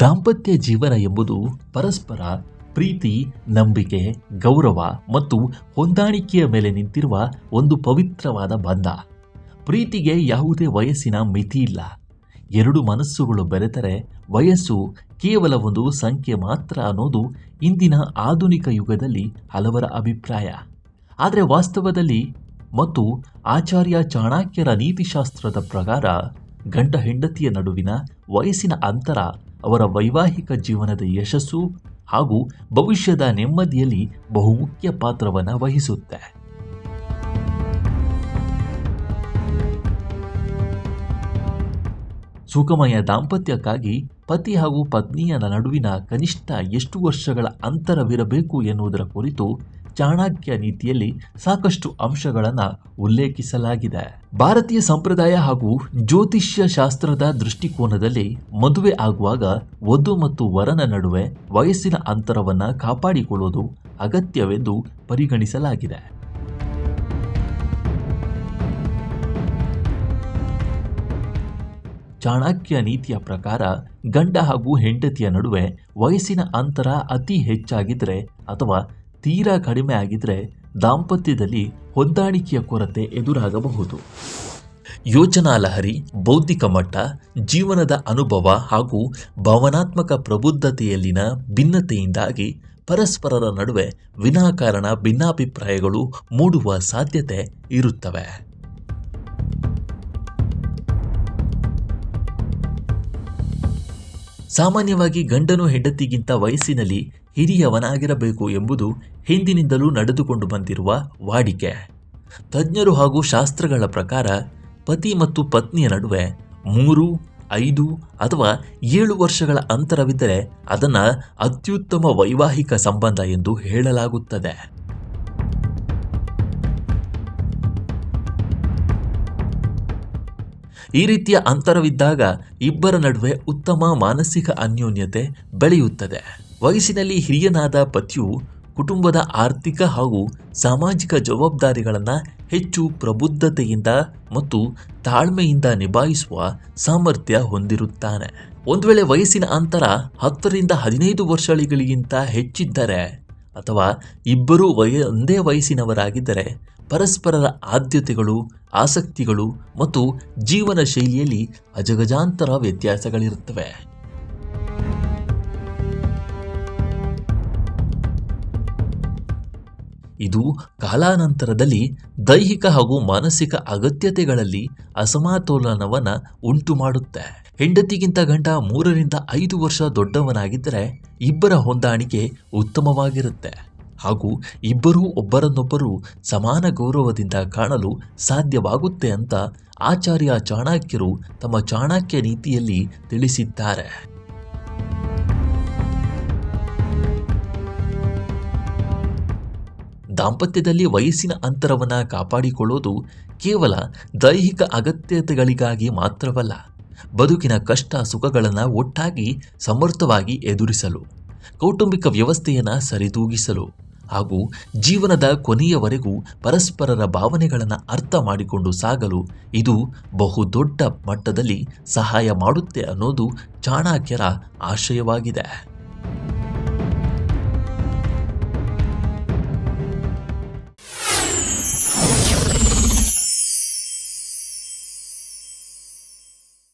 ದಾಂಪತ್ಯ ಜೀವನ ಎಂಬುದು ಪರಸ್ಪರ ಪ್ರೀತಿ, ನಂಬಿಕೆ, ಗೌರವ ಮತ್ತು ಹೊಂದಾಣಿಕೆಯ ಮೇಲೆ ನಿಂತಿರುವ ಒಂದು ಪವಿತ್ರವಾದ ಬಂಧ. ಪ್ರೀತಿಗೆ ಯಾವುದೇ ವಯಸ್ಸಿನ ಮಿತಿ ಇಲ್ಲ. ಎರಡು ಮನಸ್ಸುಗಳು ಬೆರೆತರೆ ವಯಸ್ಸು ಕೇವಲ ಒಂದು ಸಂಖ್ಯೆ ಮಾತ್ರ ಅನ್ನೋದು ಇಂದಿನ ಆಧುನಿಕ ಯುಗದಲ್ಲಿ ಹಲವರ ಅಭಿಪ್ರಾಯ. ಆದರೆ ವಾಸ್ತವದಲ್ಲಿ ಮತ್ತು ಆಚಾರ್ಯ ಚಾಣಕ್ಯರ ನೀತಿಶಾಸ್ತ್ರದ ಪ್ರಕಾರ ಗಂಡ ಹೆಂಡತಿಯ ನಡುವಿನ ವಯಸ್ಸಿನ ಅಂತರ ಅವರ ವೈವಾಹಿಕ ಜೀವನದ ಯಶಸ್ಸು ಹಾಗೂ ಭವಿಷ್ಯದ ನೆಮ್ಮದಿಯಲ್ಲಿ ಬಹುಮುಖ್ಯ ಪಾತ್ರವನ್ನು ವಹಿಸುತ್ತೆ. ಸುಖಮಯ ದಾಂಪತ್ಯಕ್ಕಾಗಿ ಪತಿ ಹಾಗೂ ಪತ್ನಿಯ ನಡುವಿನ ಕನಿಷ್ಠ ಎಷ್ಟು ವರ್ಷಗಳ ಅಂತರವಿರಬೇಕು ಎನ್ನುವುದರ ಕುರಿತು ಚಾಣಕ್ಯ ನೀತಿಯಲ್ಲಿ ಸಾಕಷ್ಟು ಅಂಶಗಳನ್ನು ಉಲ್ಲೇಖಿಸಲಾಗಿದೆ. ಭಾರತೀಯ ಸಂಪ್ರದಾಯ ಹಾಗೂ ಜ್ಯೋತಿಷ್ಯ ಶಾಸ್ತ್ರದ ದೃಷ್ಟಿಕೋನದಲ್ಲಿ ಮದುವೆ ಆಗುವಾಗ ವಧು ಮತ್ತು ವರನ ನಡುವೆ ವಯಸ್ಸಿನ ಅಂತರವನ್ನು ಕಾಪಾಡಿಕೊಳ್ಳುವುದು ಅಗತ್ಯವೆಂದು ಪರಿಗಣಿಸಲಾಗಿದೆ. ಚಾಣಕ್ಯ ನೀತಿಯ ಪ್ರಕಾರ ಗಂಡ ಹಾಗೂ ಹೆಂಡತಿಯ ನಡುವೆ ವಯಸ್ಸಿನ ಅಂತರ ಅತಿ ಹೆಚ್ಚಾಗಿದ್ದರೆ ಅಥವಾ ತೀರಾ ಕಡಿಮೆ ಆಗಿದ್ರೆ ದಾಂಪತ್ಯದಲ್ಲಿ ಹೊಂದಾಣಿಕೆಯ ಕೊರತೆ ಎದುರಾಗಬಹುದು. ಯೋಚನಾ ಲಹರಿ, ಬೌದ್ಧಿಕ ಮಟ್ಟ, ಜೀವನದ ಅನುಭವ ಹಾಗೂ ಭಾವನಾತ್ಮಕ ಪ್ರಬುದ್ಧತೆಯಲ್ಲಿನ ಭಿನ್ನತೆಯಿಂದಾಗಿ ಪರಸ್ಪರರ ನಡುವೆ ವಿನಾಕಾರಣ ಭಿನ್ನಾಭಿಪ್ರಾಯಗಳು ಮೂಡುವ ಸಾಧ್ಯತೆ ಇರುತ್ತವೆ. ಸಾಮಾನ್ಯವಾಗಿ ಗಂಡನು ಹೆಂಡತಿಗಿಂತ ವಯಸ್ಸಿನಲ್ಲಿ ಹಿರಿಯವನಾಗಿರಬೇಕು ಎಂಬುದು ಹಿಂದಿನಿಂದಲೂ ನಡೆದುಕೊಂಡು ಬಂದಿರುವ ವಾಡಿಕೆ. ತಜ್ಞರು ಹಾಗೂ ಶಾಸ್ತ್ರಗಳ ಪ್ರಕಾರ ಪತಿ ಮತ್ತು ಪತ್ನಿಯ ನಡುವೆ 3, 5 ಅಥವಾ 7 ವರ್ಷಗಳ ಅಂತರವಿದ್ದರೆ ಅದನ್ನು ಅತ್ಯುತ್ತಮ ವೈವಾಹಿಕ ಸಂಬಂಧ ಎಂದು ಹೇಳಲಾಗುತ್ತದೆ. ಈ ರೀತಿಯ ಅಂತರವಿದ್ದಾಗ ಇಬ್ಬರ ನಡುವೆ ಉತ್ತಮ ಮಾನಸಿಕ ಅನ್ಯೋನ್ಯತೆ ಬೆಳೆಯುತ್ತದೆ. ವಯಸ್ಸಿನಲ್ಲಿ ಹಿರಿಯನಾದ ಪತಿಯು ಕುಟುಂಬದ ಆರ್ಥಿಕ ಹಾಗೂ ಸಾಮಾಜಿಕ ಜವಾಬ್ದಾರಿಗಳನ್ನು ಹೆಚ್ಚು ಪ್ರಬುದ್ಧತೆಯಿಂದ ಮತ್ತು ತಾಳ್ಮೆಯಿಂದ ನಿಭಾಯಿಸುವ ಸಾಮರ್ಥ್ಯ ಹೊಂದಿರುತ್ತಾನೆ. ಒಂದು ವೇಳೆ ವಯಸ್ಸಿನ ಅಂತರ 10 ರಿಂದ 15 ವರ್ಷಗಳಿಗಿಂತ ಹೆಚ್ಚಿದ್ದರೆ ಅಥವಾ ಇಬ್ಬರೂ ಒಂದೇ ವಯಸ್ಸಿನವರಾಗಿದ್ದರೆ ಪರಸ್ಪರರ ಆದ್ಯತೆಗಳು, ಆಸಕ್ತಿಗಳು ಮತ್ತು ಜೀವನ ಶೈಲಿಯಲ್ಲಿ ಅಜಗಜಾಂತರ ವ್ಯತ್ಯಾಸಗಳಿರುತ್ತವೆ. ಇದು ಕಾಲಾನಂತರದಲ್ಲಿ ದೈಹಿಕ ಹಾಗೂ ಮಾನಸಿಕ ಅಗತ್ಯತೆಗಳಲ್ಲಿ ಅಸಮತೋಲನವನ್ನು ಉಂಟು ಮಾಡುತ್ತೆ. ಹೆಂಡತಿಗಿಂತ ಗಂಡ 3 ರಿಂದ 5 ವರ್ಷ ದೊಡ್ಡವನಾಗಿದ್ದರೆ ಇಬ್ಬರ ಹೊಂದಾಣಿಕೆ ಉತ್ತಮವಾಗಿರುತ್ತೆ ಹಾಗೂ ಇಬ್ಬರೂ ಒಬ್ಬರನ್ನೊಬ್ಬರು ಸಮಾನ ಗೌರವದಿಂದ ಕಾಣಲು ಸಾಧ್ಯವಾಗುತ್ತೆ ಅಂತ ಆಚಾರ್ಯ ಚಾಣಕ್ಯರು ತಮ್ಮ ಚಾಣಕ್ಯ ನೀತಿಯಲ್ಲಿ ತಿಳಿಸಿದ್ದಾರೆ. ದಾಂಪತ್ಯದಲ್ಲಿ ವಯಸ್ಸಿನ ಅಂತರವನ್ನು ಕಾಪಾಡಿಕೊಳ್ಳೋದು ಕೇವಲ ದೈಹಿಕ ಅಗತ್ಯತೆಗಳಿಗಾಗಿ ಮಾತ್ರವಲ್ಲ, ಬದುಕಿನ ಕಷ್ಟ ಸುಖಗಳನ್ನು ಒಟ್ಟಾಗಿ ಸಮರ್ಥವಾಗಿ ಎದುರಿಸಲು, ಕೌಟುಂಬಿಕ ವ್ಯವಸ್ಥೆಯನ್ನು ಸರಿದೂಗಿಸಲು ಹಾಗೂ ಜೀವನದ ಕೊನೆಯವರೆಗೂ ಪರಸ್ಪರರ ಭಾವನೆಗಳನ್ನು ಅರ್ಥ ಮಾಡಿಕೊಂಡು ಸಾಗಲು ಇದು ಬಹುದೊಡ್ಡ ಮಟ್ಟದಲ್ಲಿ ಸಹಾಯ ಮಾಡುತ್ತೆ ಅನ್ನೋದು ಚಾಣಕ್ಯರ ಆಶಯವಾಗಿದೆ.